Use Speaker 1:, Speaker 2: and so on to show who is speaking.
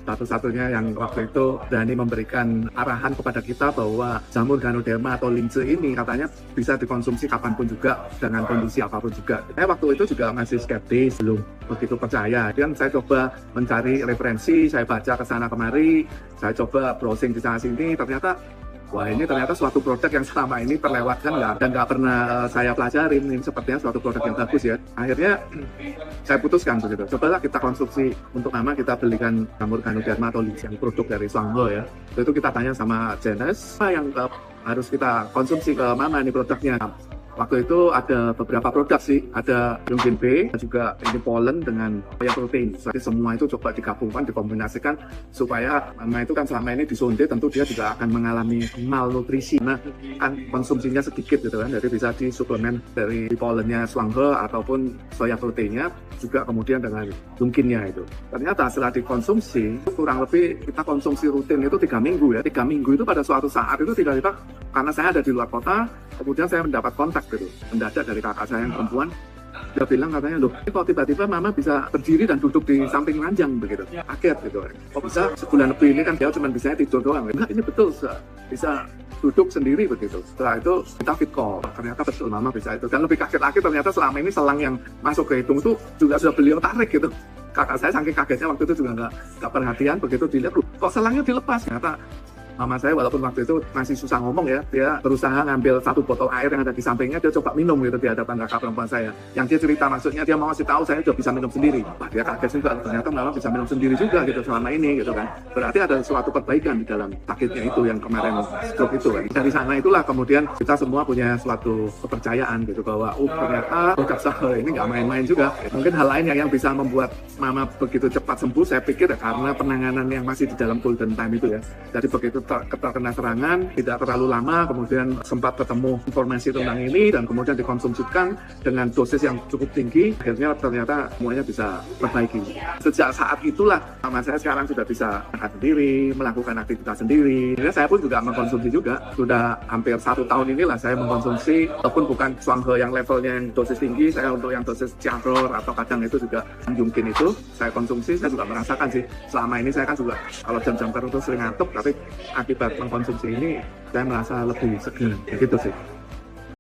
Speaker 1: satu-satunya yang waktu itu berani memberikan arahan kepada kita bahwa jamur Ganoderma atau lince ini katanya bisa dikonsumsi kapanpun juga dengan kondisi apapun juga. Saya waktu itu juga masih skeptis, belum begitu percaya. Dan saya coba mencari referensi, saya baca ke sana kemari, saya coba browsing di sana sini, ternyata wah ini ternyata suatu produk yang selama ini terlewatkan dan nggak pernah saya pelajarin. Ini sepertinya suatu produk yang bagus ya. Akhirnya saya putuskan begitu. Cobalah kita konsumsi. Untuk nama kita belikan jamur Ganoderma atau lince yang produk dari Shuanghe ya. Itu kita tanya sama Jenes, apa yang harus kita konsumsi ke mana ini produknya. Waktu itu ada beberapa produk sih, ada Yongin B, juga ini pollen dengan soya protein. Jadi semua itu coba digabungkan, dikombinasikan supaya mama itu kan selama ini disonde, tentu dia juga akan mengalami malnutrisi. Nah, kan konsumsinya sedikit gitu kan, jadi bisa disuplemen dari pollennya Shuanghe ataupun soya proteinnya, juga kemudian dengan Yongkinnya itu. Ternyata setelah dikonsumsi, kurang lebih kita konsumsi rutin itu 3 minggu ya. 3 minggu itu pada suatu saat itu tiba-tiba, karena saya ada di luar kota, kemudian saya mendapat kontak gitu, mendadak dari kakak saya yang perempuan. Dia bilang katanya, loh, kok tiba-tiba mama bisa berdiri dan duduk di samping ranjang begitu. Kaget gitu. Kok bisa sebulan lebih ini kan dia cuma bisa tidur doang. Nah, ini betul bisa duduk sendiri begitu. Setelah itu kita fit call, ternyata betul mama bisa itu. Dan lebih kaget lagi ternyata selama ini selang yang masuk ke hidung itu juga sudah beliau tarik gitu. Kakak saya saking kagetnya waktu itu juga nggak perhatian, begitu dilihat, loh, kok selangnya dilepas. Ternyata mama saya walaupun waktu itu masih susah ngomong ya, dia berusaha ngambil satu botol air yang ada di sampingnya, dia coba minum gitu di hadapan kakak perempuan saya. Yang dia cerita maksudnya dia mau kasih tahu saya udah bisa minum sendiri. Wah, dia kaget juga, ternyata mama bisa minum sendiri juga gitu selama ini gitu kan. Berarti ada suatu perbaikan di dalam sakitnya itu yang kemarin stroke itu kan. Dari sana itulah kemudian kita semua punya suatu kepercayaan gitu bahwa ternyata produk Shuanghe ini nggak main-main juga. Mungkin hal lain yang bisa membuat mama begitu cepat sembuh, saya pikir ya karena penanganan yang masih di dalam golden time itu ya. Jadi begitu terkena serangan, tidak terlalu lama, kemudian sempat ketemu informasi tentang ini dan kemudian dikonsumsikan dengan dosis yang cukup tinggi, akhirnya ternyata semuanya bisa perbaiki. Sejak saat itulah mama saya sekarang sudah bisa makan sendiri, melakukan aktivitas sendiri. Jadi saya pun juga mengkonsumsi juga, sudah hampir 1 tahun inilah saya mengkonsumsi, walaupun bukan Shuanghe yang levelnya yang dosis tinggi, saya untuk yang dosis Chiaror atau kadang itu juga Yongkin itu saya konsumsi, saya juga merasakan sih. Selama ini saya kan juga kalau jam-jam tertentu sering ngantuk, tapi akibat mengkonsumsi ini saya merasa lebih segar, begitu sih.